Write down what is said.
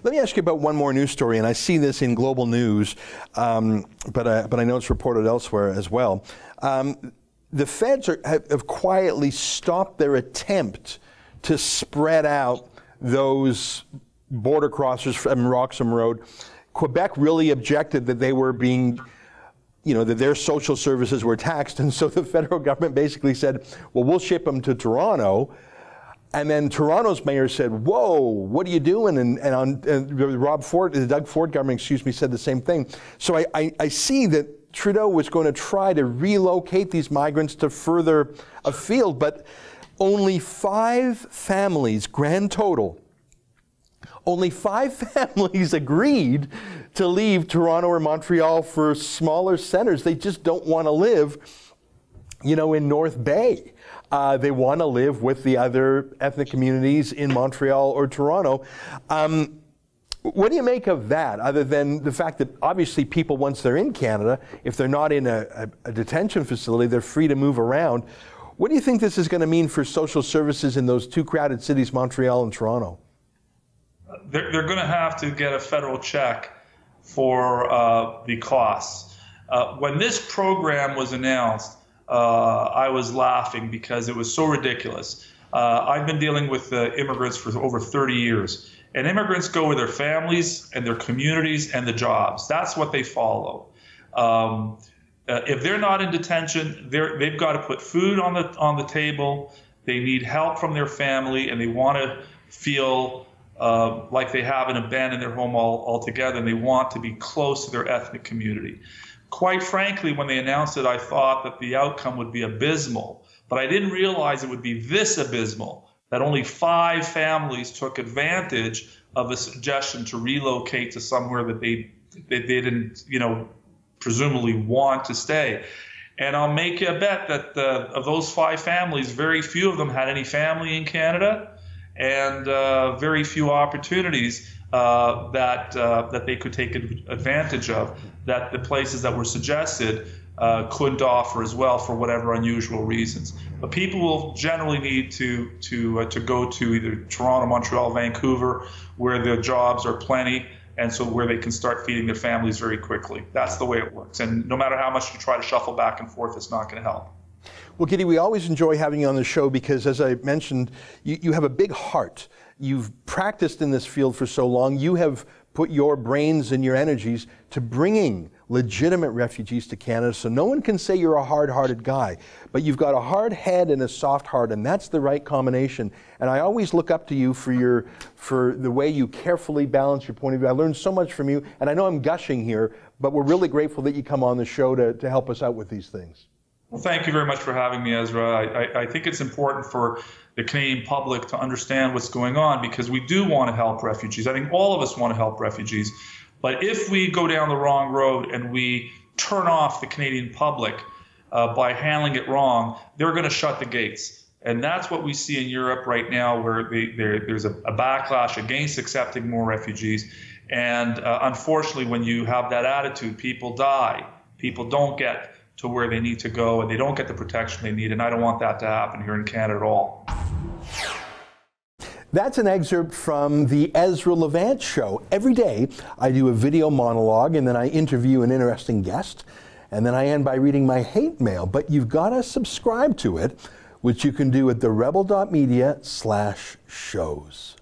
Let me ask you about one more news story, and I see this in global news, but I know it's reported elsewhere as well. The feds have quietly stopped their attempt to spread out those border crossers from Roxham Road. Quebec really objected that they were being, that their social services were taxed, and so the federal government basically said, well, we'll ship them to Toronto. And then Toronto's mayor said, whoa, what are you doing? And Doug Ford government, said the same thing. So I see that Trudeau was going to try to relocate these migrants to further afield, but only 5 families, grand total, only 5 families agreed to leave Toronto or Montreal for smaller centers. They just don't want to live, in North Bay. They want to live with the other ethnic communities in Montreal or Toronto. What do you make of that, other than the fact that obviously people, once they're in Canada, if they're not in a detention facility, they're free to move around. What do you think this is going to mean for social services in those 2 crowded cities, Montreal and Toronto? They're going to have to get a federal check for the costs. When this program was announced, I was laughing because it was so ridiculous. I've been dealing with immigrants for over 30 years, and immigrants go with their families and their communities and the jobs. That's what they follow. If they're not in detention, they've got to put food on the table. They need help from their family, and they want to feel like they haven't abandoned their home altogether, and they want to be close to their ethnic community. Quite frankly, when they announced it, I thought that the outcome would be abysmal, but I didn't realize it would be this abysmal, that only 5 families took advantage of the suggestion to relocate to somewhere that they didn't, presumably want to stay. And I'll make you a bet that of those 5 families, very few of them had any family in Canada, and very few opportunities that they could take advantage of, that the places that were suggested couldn't offer as well for whatever unusual reasons. But people will generally need to go to either Toronto, Montreal, Vancouver, where the jobs are plenty, and so where they can start feeding their families very quickly. That's the way it works. And no matter how much you try to shuffle back and forth, it's not going to help. Well, Guidy, we always enjoy having you on the show because, as I mentioned, you have a big heart. You've practiced in this field for so long. You have put your brains and your energies to bringing legitimate refugees to Canada, so no one can say you're a hard-hearted guy. But you've got a hard head and a soft heart, and that's the right combination. And I always look up to you for the way you carefully balance your point of view. I learned so much from you, and I know I'm gushing here, but we're really grateful that you come on the show to help us out with these things. Well, thank you very much for having me, Ezra. I think it's important for the Canadian public to understand what's going on, because we do want to help refugees. I think all of us want to help refugees. But if we go down the wrong road and we turn off the Canadian public by handling it wrong, they're going to shut the gates. And that's what we see in Europe right now, where there's a backlash against accepting more refugees. And unfortunately, when you have that attitude, people die. People don't get to where they need to go, and they don't get the protection they need, and I don't want that to happen here in Canada at all. That's an excerpt from the Ezra Levant show. Every day I do a video monologue, and then I interview an interesting guest, and then I end by reading my hate mail. But you've got to subscribe to it, which you can do at therebel.media/shows.